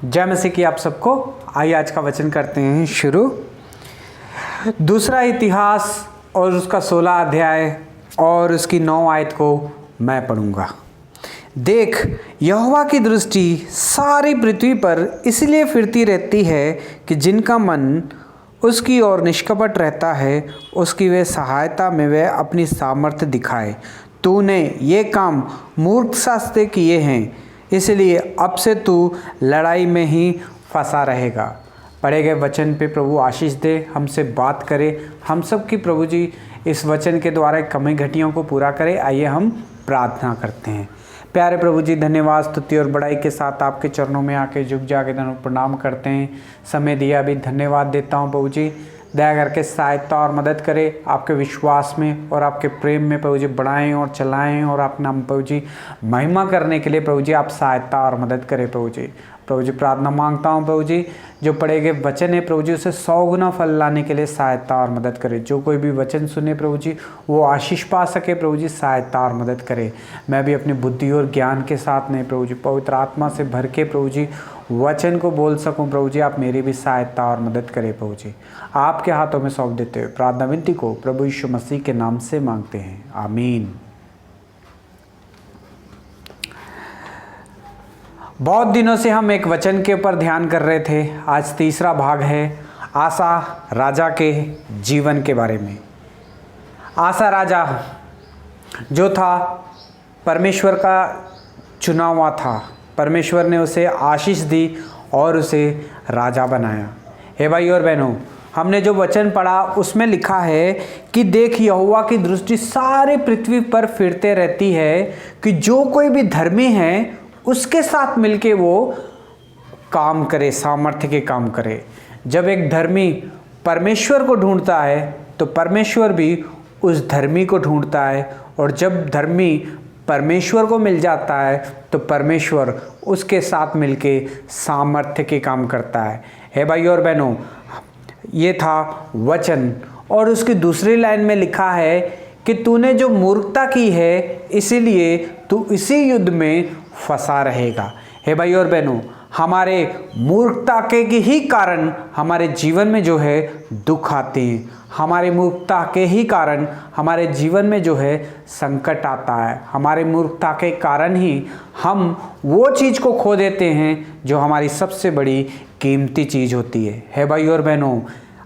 जय मसीह की आप सबको। आइए आज का वचन करते हैं शुरू। दूसरा इतिहास और उसका 16 अध्याय और उसकी 9 आयत को मैं पढ़ूंगा। देख, यहोवा की दृष्टि सारी पृथ्वी पर इसलिए फिरती रहती है कि जिनका मन उसकी ओर निष्कपट रहता है, उसकी वे सहायता में वह अपनी सामर्थ्य दिखाए। तूने ये काम मूर्ख शास्त्र किए हैं, इसलिए अब से तू लड़ाई में ही फंसा रहेगा। पढ़े गए वचन पे प्रभु आशीष दे, हमसे बात करे, हम सब की प्रभु जी इस वचन के द्वारा कमी घटियों को पूरा करे। आइए हम प्रार्थना करते हैं। प्यारे प्रभु जी, धन्यवाद, स्तुति और बड़ाई के साथ आपके चरणों में आके झुक जाके धन्यवाद प्रणाम करते हैं। समय दिया भी धन्यवाद देता हूँ प्रभु जी। दया करके सहायता और मदद करें, आपके विश्वास में और आपके प्रेम में प्रभु जी बढ़ाएं और चलाएं और अपना प्रभु जी महिमा करने के लिए प्रभु जी आप सहायता और मदद करें प्रभु जी। प्रार्थना मांगता हूँ प्रभु जी, जो पढ़े गए वचन है प्रभु जी उसे 100 गुना फल लाने के लिए सहायता और मदद करें। जो कोई भी वचन सुने प्रभु जी वो आशीष पा सके प्रभु जी, सहायता और मदद करें। मैं भी अपनी बुद्धि और ज्ञान के साथ नहीं प्रभु जी, पवित्र आत्मा से भर के प्रभु जी वचन को बोल सकूं प्रभु जी। आप मेरी भी सहायता और मदद करें प्रभु जी। आपके हाथों में सौंप देते हुए प्रार्थना विनती को प्रभु यीशु मसीह के नाम से मांगते हैं, आमीन। बहुत दिनों से हम एक वचन के ऊपर ध्यान कर रहे थे। आज तीसरा भाग है आसा राजा के जीवन के बारे में। आसा राजा जो था परमेश्वर का चुना हुआ था, परमेश्वर ने उसे आशीष दी और उसे राजा बनाया। हे भाई और बहनों, हमने जो वचन पढ़ा उसमें लिखा है कि देख, यहोवा की दृष्टि सारे पृथ्वी पर फिरते रहती है कि जो कोई भी धर्मी है उसके साथ मिलके वो काम करे, सामर्थ्य के काम करे। जब एक धर्मी परमेश्वर को ढूंढता है तो परमेश्वर भी उस धर्मी को ढूंढता है, और जब धर्मी परमेश्वर को मिल जाता है तो परमेश्वर उसके साथ मिलके सामर्थ्य के काम करता है। हे भाई और बहनों, ये था वचन। और उसकी दूसरी लाइन में लिखा है कि तूने जो मूर्खता की है इसीलिए तू इसी युद्ध में फंसा रहेगा। हे भाई और बहनों, हमारे मूर्खता के ही कारण हमारे जीवन में जो है दुख आते हैं। हमारे मूर्खता के ही कारण हमारे जीवन में जो है संकट आता है। हमारे मूर्खता के कारण ही हम वो चीज़ को खो देते हैं जो हमारी सबसे बड़ी कीमती चीज़ होती है। हे भाई और बहनों,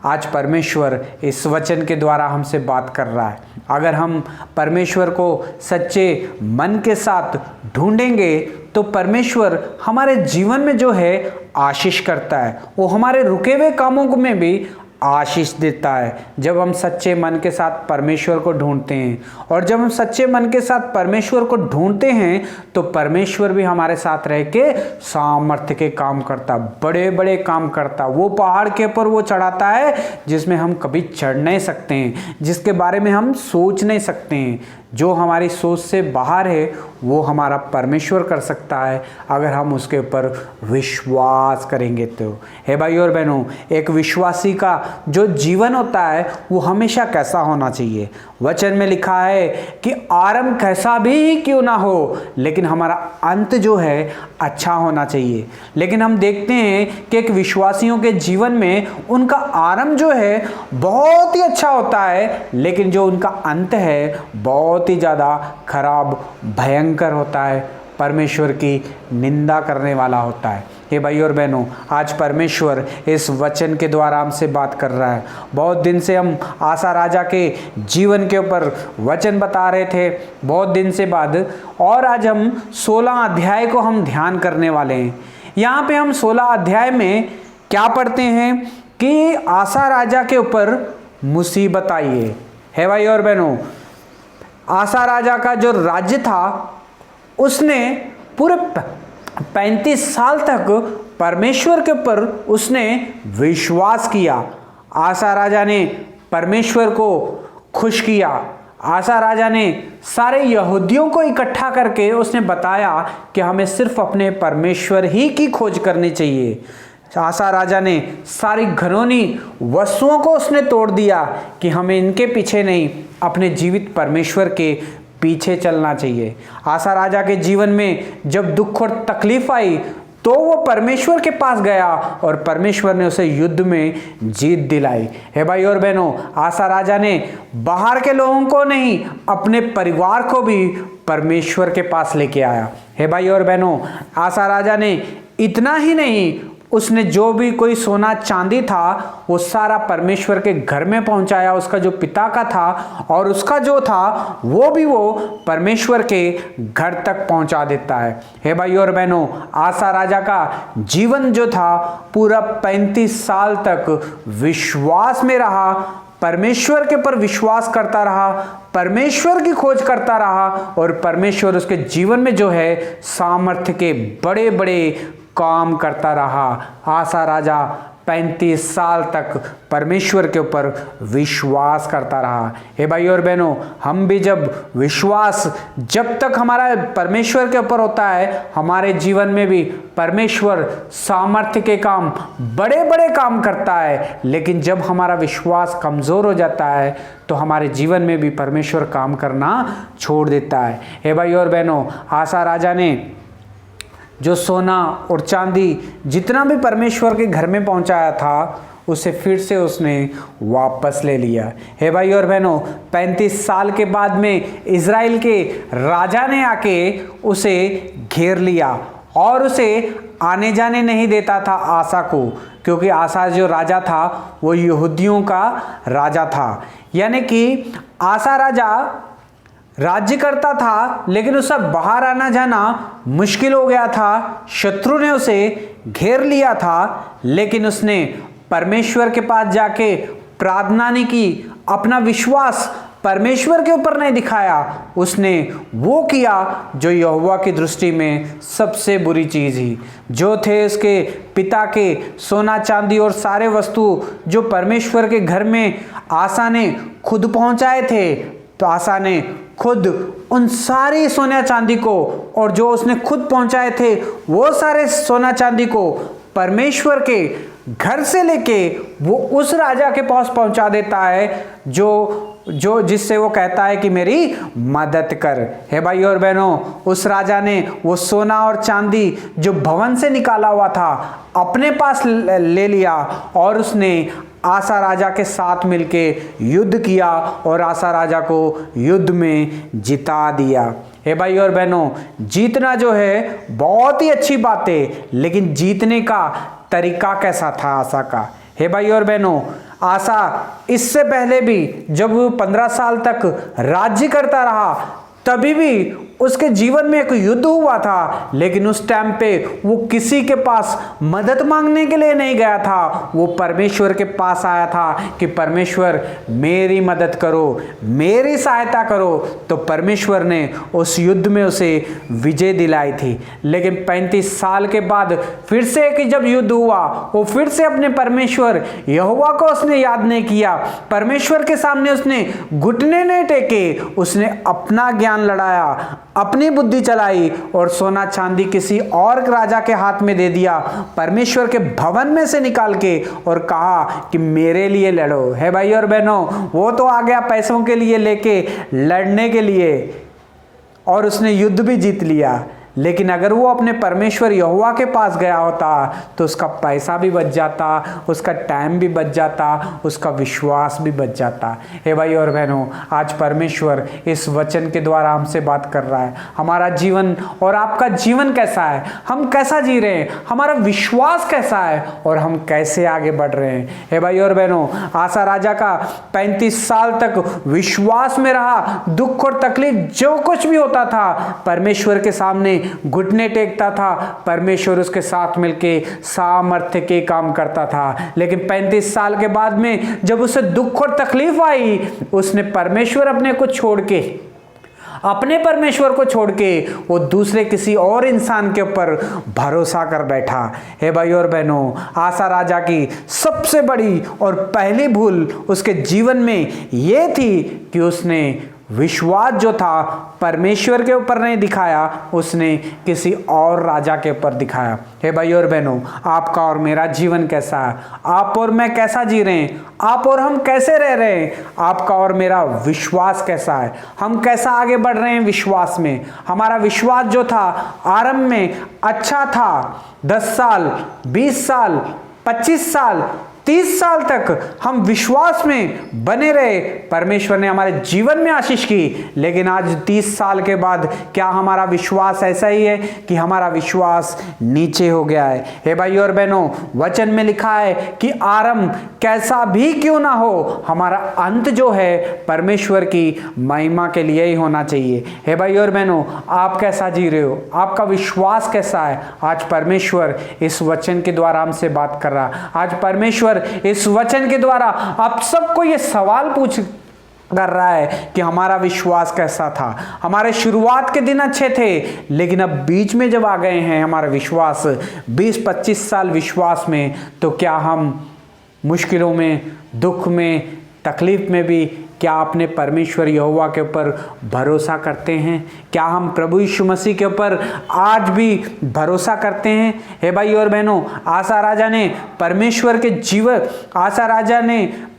आज परमेश्वर इस वचन के द्वारा हमसे बात कर रहा है। अगर हम परमेश्वर को सच्चे मन के साथ ढूंढेंगे तो परमेश्वर हमारे जीवन में जो है आशीष करता है। वो हमारे रुके हुए कामों में भी आशीष देता है। जब हम सच्चे मन के साथ परमेश्वर को ढूंढते हैं, और जब हम सच्चे मन के साथ परमेश्वर को ढूंढते हैं तो परमेश्वर भी हमारे साथ रह के सामर्थ्य के काम करता, बड़े बड़े काम करता। वो पहाड़ के ऊपर वो चढ़ाता है जिसमें हम कभी चढ़ नहीं सकते हैं, जिसके बारे में हम सोच नहीं सकते हैं। जो हमारी सोच से बाहर है वो हमारा परमेश्वर कर सकता है अगर हम उसके ऊपर विश्वास करेंगे तो। हे भाई और बहनों, एक विश्वासी का जो जीवन होता है वो हमेशा कैसा होना चाहिए? वचन में लिखा है कि आरंभ कैसा भी क्यों ना हो, लेकिन हमारा अंत जो है अच्छा होना चाहिए। लेकिन हम देखते हैं कि एक विश्वासियों के जीवन में उनका आरंभ जो है बहुत ही अच्छा होता है, लेकिन जो उनका अंत है बहुत ही ज़्यादा खराब, भयंकर होता है, परमेश्वर की निंदा करने वाला होता है। हे भाई और बहनों, आज परमेश्वर इस वचन के द्वारा हमसे बात कर रहा है। बहुत दिन से हम आसा राजा के जीवन के ऊपर वचन बता रहे थे, बहुत दिन से बाद, और आज हम 16 अध्याय को हम ध्यान करने वाले हैं। यहाँ पे हम 16 अध्याय में क्या पढ़ते हैं कि आसा राजा के ऊपर मुसीबत आई है। हे भाई और बहनों, आसा राजा का जो राज्य था उसने पूरे 35 साल तक परमेश्वर के ऊपर उसने विश्वास किया। आसा राजा ने परमेश्वर को खुश किया। आसा राजा ने सारे यहूदियों को इकट्ठा करके उसने बताया कि हमें सिर्फ अपने परमेश्वर ही की खोज करनी चाहिए। आसा राजा ने सारी घिनौनी वस्तुओं को उसने तोड़ दिया कि हमें इनके पीछे नहीं, अपने जीवित परमेश्वर के पीछे चलना चाहिए। आसा राजा के जीवन में जब दुख और तकलीफ आई तो वो परमेश्वर के पास गया और परमेश्वर ने उसे युद्ध में जीत दिलाई। हे भाई और बहनों, आसा राजा ने बाहर के लोगों को नहीं, अपने परिवार को भी परमेश्वर के पास लेके आया। हे भाई और बहनों, आसा राजा ने इतना ही नहीं, उसने जो भी कोई सोना चांदी था वो सारा परमेश्वर के घर में पहुंचाया, उसका जो पिता का था और उसका जो था वो भी वो परमेश्वर के घर तक पहुंचा देता है। हे भाई और बहनों, आसा राजा का जीवन जो था पूरा 35 साल तक विश्वास में रहा, परमेश्वर के पर विश्वास करता रहा, परमेश्वर की खोज करता रहा और परमेश्वर उसके जीवन में जो है सामर्थ्य के बड़े बड़े काम करता रहा। आसा राजा 35 साल तक परमेश्वर के ऊपर विश्वास करता रहा। हे भाई और बहनों, हम भी जब विश्वास जब तक हमारा परमेश्वर के ऊपर होता है, हमारे जीवन में भी परमेश्वर सामर्थ्य के काम, बड़े बड़े काम करता है। लेकिन जब हमारा विश्वास कमज़ोर हो जाता है तो हमारे जीवन में भी परमेश्वर काम करना छोड़ देता है। हे भाई और बहनों, आसा राजा ने जो सोना और चांदी जितना भी परमेश्वर के घर में पहुंचाया था, उसे फिर से उसने वापस ले लिया। हे भाई और बहनों, 35 साल के बाद में इज़राइल के राजा ने आके उसे घेर लिया और उसे आने जाने नहीं देता था आसा को, क्योंकि आसा जो राजा था वो यहूदियों का राजा था। यानी कि आसा राजा राज्य करता था, लेकिन उसका बाहर आना जाना मुश्किल हो गया था। शत्रु ने उसे घेर लिया था, लेकिन उसने परमेश्वर के पास जाके प्रार्थना नहीं की, अपना विश्वास परमेश्वर के ऊपर नहीं दिखाया। उसने वो किया जो यहोवा की दृष्टि में सबसे बुरी चीज़ ही, जो थे उसके पिता के सोना चांदी और सारे वस्तु जो परमेश्वर के घर में आसा ने खुद पहुंचाए थे। तो आसा ने खुद उन सारी सोना चांदी को और जो उसने खुद पहुंचाए थे वो सारे सोना चांदी को परमेश्वर के घर से लेके वो उस राजा के पास पहुंचा देता है जो जिससे वो कहता है कि मेरी मदद कर। हे भाई और बहनों, उस राजा ने वो सोना और चांदी जो भवन से निकाला हुआ था अपने पास ले लिया और उसने आसा राजा के साथ मिलके युद्ध किया और आसा राजा को युद्ध में जिता दिया। हे भाई और बहनों, जीतना जो है बहुत ही अच्छी बात है, लेकिन जीतने का तरीका कैसा था आसा का? हे भाई और बहनों, आसा इससे पहले भी जब वो 15 साल तक राज्य करता रहा, तभी भी उसके जीवन में एक युद्ध हुआ था, लेकिन उस टाइम पे वो किसी के पास मदद मांगने के लिए नहीं गया था। वो परमेश्वर के पास आया था कि परमेश्वर मेरी मदद करो, मेरी सहायता करो। तो परमेश्वर ने उस युद्ध में उसे विजय दिलाई थी। लेकिन 35 साल के बाद फिर से कि जब युद्ध हुआ, वो फिर से अपने परमेश्वर यहोवा को उसने याद नहीं किया। परमेश्वर के सामने उसने घुटने नहीं टेके, उसने अपना ज्ञान लड़ाया, अपनी बुद्धि चलाई और सोना चांदी किसी और राजा के हाथ में दे दिया, परमेश्वर के भवन में से निकाल के, और कहा कि मेरे लिए लड़ो। है भाई और बहनों, वो तो आ गया पैसों के लिए लेके लड़ने के लिए और उसने युद्ध भी जीत लिया। लेकिन अगर वो अपने परमेश्वर यहोवा के पास गया होता तो उसका पैसा भी बच जाता, उसका टाइम भी बच जाता, उसका विश्वास भी बच जाता। हे भाई और बहनों, आज परमेश्वर इस वचन के द्वारा हमसे बात कर रहा है। हमारा जीवन और आपका जीवन कैसा है, हम कैसा जी रहे हैं, हमारा विश्वास कैसा है और हम कैसे आगे बढ़ रहे हैं। हे भाई और बहनों, आसा राजा का 35 साल तक विश्वास में रहा। दुख और तकलीफ जो कुछ भी होता था, परमेश्वर के सामने घुटने टेकता था, परमेश्वर उसके साथ मिलके सामर्थ्य के काम करता था। लेकिन 35 साल के बाद में जब उसे दुख और तकलीफ आई, उसने परमेश्वर अपने परमेश्वर को छोड़ के वो दूसरे किसी और इंसान के ऊपर भरोसा कर बैठा। हे भाई और बहनों, आसा राजा की सबसे बड़ी और पहली भूल उसके जीवन में ये थी कि उसने विश्वास जो था परमेश्वर के ऊपर नहीं दिखाया, उसने किसी और राजा के ऊपर दिखाया। हे भाई और बहनों, आपका और मेरा जीवन कैसा है? आप और मैं कैसा जी रहे हैं? आप और हम कैसे रह रहे हैं? आपका और मेरा विश्वास कैसा है? हम कैसा आगे बढ़ रहे हैं विश्वास में? हमारा विश्वास जो था आरंभ में अच्छा था, 10 साल, 20 साल, 25 साल, 30 साल तक हम विश्वास में बने रहे, परमेश्वर ने हमारे जीवन में आशीष की। लेकिन आज 30 साल के बाद क्या हमारा विश्वास ऐसा ही है कि हमारा विश्वास नीचे हो गया है? हे भाई और बहनों, वचन में लिखा है कि आरंभ कैसा भी क्यों ना हो, हमारा अंत जो है परमेश्वर की महिमा के लिए ही होना चाहिए। हे भाई और बहनों, आप कैसा जी रहे हो? आपका विश्वास कैसा है? आज परमेश्वर इस वचन के द्वारा हमसे बात कर रहा है। आज परमेश्वर इस वचन के द्वारा आप सबको ये सवाल पूछ कर रहा है कि हमारा विश्वास कैसा था? हमारे शुरुआत के दिन अच्छे थे, लेकिन अब बीच में जब आ गए हैं हमारा विश्वास 20-25 साल विश्वास में, तो क्या हम मुश्किलों में, दुख में, तकलीफ में भी क्या अपने परमेश्वर यहोवा के ऊपर भरोसा करते हैं? क्या हम प्रभु यीशु मसीह के ऊपर आज भी भरोसा करते हैं? हे भाई और बहनों, आसा राजा ने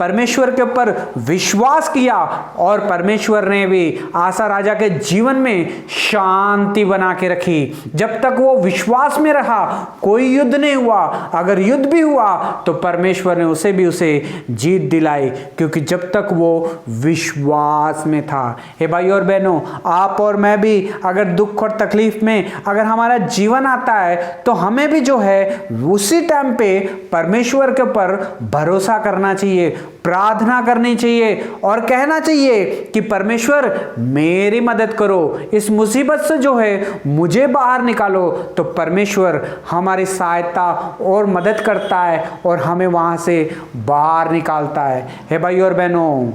परमेश्वर के ऊपर विश्वास किया और परमेश्वर ने भी आसा राजा के जीवन में शांति बना के रखी। जब तक वो विश्वास में रहा, कोई युद्ध नहीं हुआ। अगर युद्ध भी हुआ तो परमेश्वर ने उसे जीत दिलाई, क्योंकि जब तक वो विश्वास में था। हे भाई और बहनों, आप और मैं भी अगर दुख और तकलीफ में अगर हमारा जीवन आता है, तो हमें भी जो है उसी टाइम पे परमेश्वर के ऊपर भरोसा करना चाहिए, प्रार्थना करनी चाहिए और कहना चाहिए कि परमेश्वर मेरी मदद करो, इस मुसीबत से जो है मुझे बाहर निकालो। तो परमेश्वर हमारी सहायता और मदद करता है और हमें वहां से बाहर निकालता है। हे भाई और बहनों,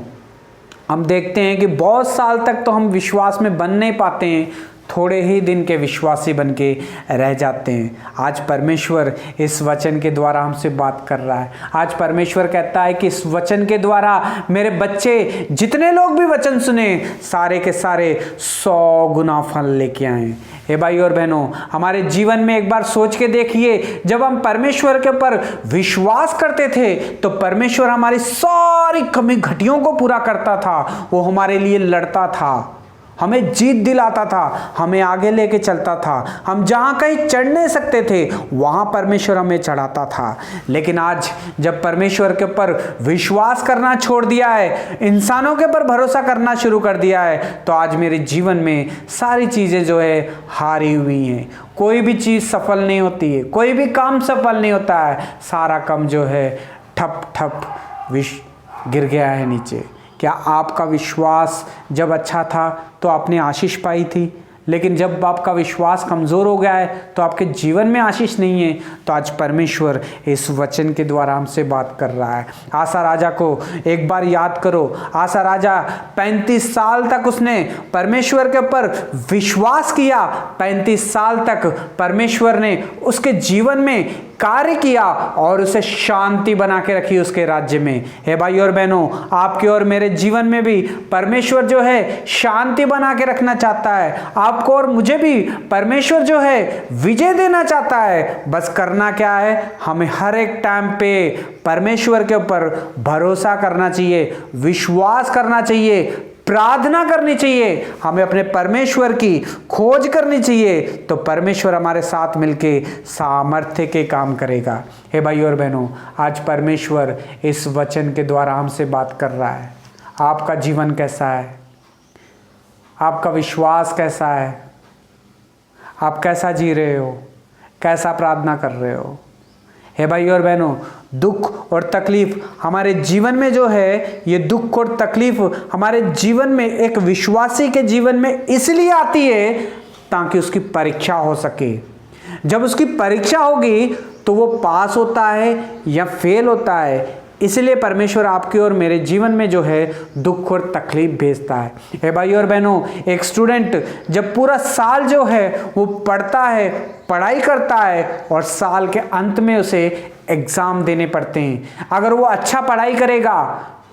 हम देखते हैं कि बहुत साल तक तो हम विश्वास में बन नहीं पाते हैं, थोड़े ही दिन के विश्वासी बन के रह जाते हैं। आज परमेश्वर इस वचन के द्वारा हमसे बात कर रहा है। आज परमेश्वर कहता है कि इस वचन के द्वारा मेरे बच्चे, जितने लोग भी वचन सुने, सारे के सारे 100 गुना फल लेके आए। हे भाई और बहनों, हमारे जीवन में एक बार सोच के देखिए, जब हम परमेश्वर के ऊपर विश्वास करते थे तो परमेश्वर हमारी सारी कमी घटियों को पूरा करता था। वो हमारे लिए लड़ता था, हमें जीत दिलाता था, हमें आगे लेके चलता था। हम जहाँ कहीं चढ़ नहीं सकते थे, वहाँ परमेश्वर हमें चढ़ाता था। लेकिन आज जब परमेश्वर के ऊपर विश्वास करना छोड़ दिया है, इंसानों के ऊपर भरोसा करना शुरू कर दिया है, तो आज मेरे जीवन में सारी चीज़ें जो है हारी हुई हैं। कोई भी चीज़ सफल नहीं होती है, कोई भी काम सफल नहीं होता है। सारा काम जो है ठप ठप गिर गया है नीचे। क्या आपका विश्वास जब अच्छा था तो आपने आशीष पाई थी, लेकिन जब आपका विश्वास कमज़ोर हो गया है तो आपके जीवन में आशीष नहीं है? तो आज परमेश्वर इस वचन के द्वारा हमसे बात कर रहा है। आसा राजा को एक बार याद करो। आसा राजा 35 साल तक उसने परमेश्वर के ऊपर विश्वास किया। 35 साल तक परमेश्वर ने उसके जीवन में कार्य किया और उसे शांति बना के रखी उसके राज्य में। हे भाई और बहनों, आपके और मेरे जीवन में भी परमेश्वर जो है शांति बना के रखना चाहता है। आपको और मुझे भी परमेश्वर जो है विजय देना चाहता है। बस करना क्या है, हमें हर एक टाइम पे परमेश्वर के ऊपर भरोसा करना चाहिए, विश्वास करना चाहिए, प्रार्थना करनी चाहिए, हमें अपने परमेश्वर की खोज करनी चाहिए। तो परमेश्वर हमारे साथ मिलके सामर्थ्य के काम करेगा। हे भाई और बहनों, आज परमेश्वर इस वचन के द्वारा हमसे बात कर रहा है। आपका जीवन कैसा है? आपका विश्वास कैसा है? आप कैसा जी रहे हो? कैसा प्रार्थना कर रहे हो? हे भाई और बहनों, दुख और तकलीफ हमारे जीवन में जो है, ये दुख और तकलीफ हमारे जीवन में एक विश्वासी के जीवन में इसलिए आती है ताकि उसकी परीक्षा हो सके। जब उसकी परीक्षा होगी तो वो पास होता है या फेल होता है। इसलिए परमेश्वर आपके और मेरे जीवन में जो है दुख और तकलीफ भेजता है। हे भाई और बहनों, एक स्टूडेंट जब पूरा साल जो है वो पढ़ता है, पढ़ाई करता है और साल के अंत में उसे एग्ज़ाम देने पड़ते हैं। अगर वो अच्छा पढ़ाई करेगा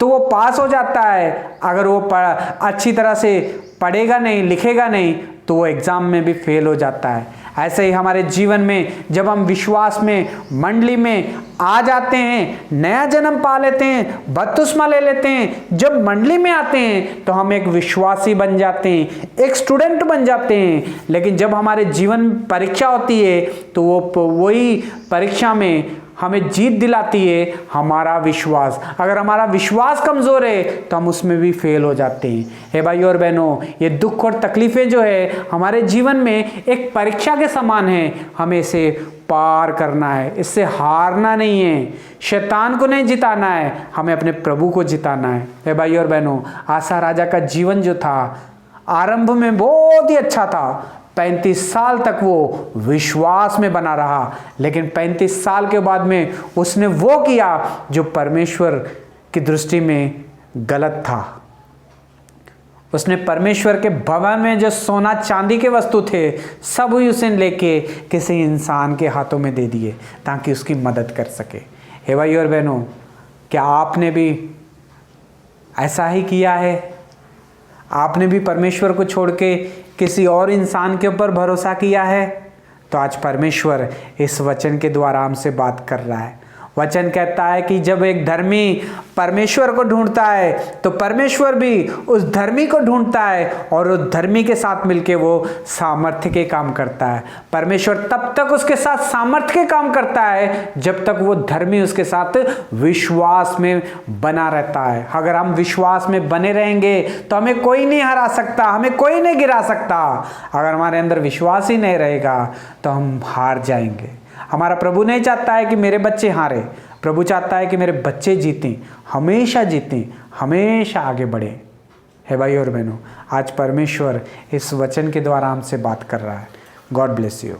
तो वो पास हो जाता है। अगर वो अच्छी तरह से पढ़ेगा नहीं, लिखेगा नहीं, तो वो एग्ज़ाम में भी फेल हो जाता है। ऐसे ही हमारे जीवन में जब हम विश्वास में, मंडली में आ जाते हैं, नया जन्म पा लेते हैं, बपतिस्मा ले लेते हैं, जब मंडली में आते हैं तो हम एक विश्वासी बन जाते हैं, एक स्टूडेंट बन जाते हैं। लेकिन जब हमारे जीवन में परीक्षा होती है तो वही परीक्षा में हमें जीत दिलाती है हमारा विश्वास। अगर हमारा विश्वास कमज़ोर है तो हम उसमें भी फेल हो जाते हैं। हे भाई और बहनों, ये दुख और तकलीफ़ें जो है हमारे जीवन में एक परीक्षा के समान है। हमें इसे पार करना है, इससे हारना नहीं है, शैतान को नहीं जिताना है, हमें अपने प्रभु को जिताना है। हे भाई और बहनों, आसा राजा का जीवन जो था आरंभ में बहुत ही अच्छा था। 35 साल तक वो विश्वास में बना रहा, लेकिन 35 साल के बाद में उसने वो किया जो परमेश्वर की दृष्टि में गलत था। उसने परमेश्वर के भवन में जो सोना चांदी के वस्तु थे सब ही उसने लेके किसी इंसान के हाथों में दे दिए ताकि उसकी मदद कर सके। हे भाई और बहनों, क्या आपने भी ऐसा ही किया है? आपने भी परमेश्वर को छोड़ के किसी और इंसान के ऊपर भरोसा किया है? तो आज परमेश्वर इस वचन के द्वारा हमसे बात कर रहा है। वचन कहता है कि जब एक धर्मी परमेश्वर को ढूंढता है तो परमेश्वर भी उस धर्मी को ढूंढता है और उस धर्मी के साथ मिलके वो सामर्थ्य के काम करता है। परमेश्वर तब तक उसके साथ सामर्थ्य के काम करता है जब तक वो धर्मी उसके साथ विश्वास में बना रहता है। अगर हम विश्वास में बने रहेंगे तो हमें कोई नहीं हरा सकता, हमें कोई नहीं गिरा सकता। अगर हमारे अंदर विश्वास ही नहीं रहेगा तो हम हार जाएंगे। हमारा प्रभु नहीं चाहता है कि मेरे बच्चे हारे, प्रभु चाहता है कि मेरे बच्चे जीतें, हमेशा जीतें, हमेशा आगे बढ़ें। हे भाई और बहनों, आज परमेश्वर इस वचन के द्वारा हमसे बात कर रहा है। God bless you.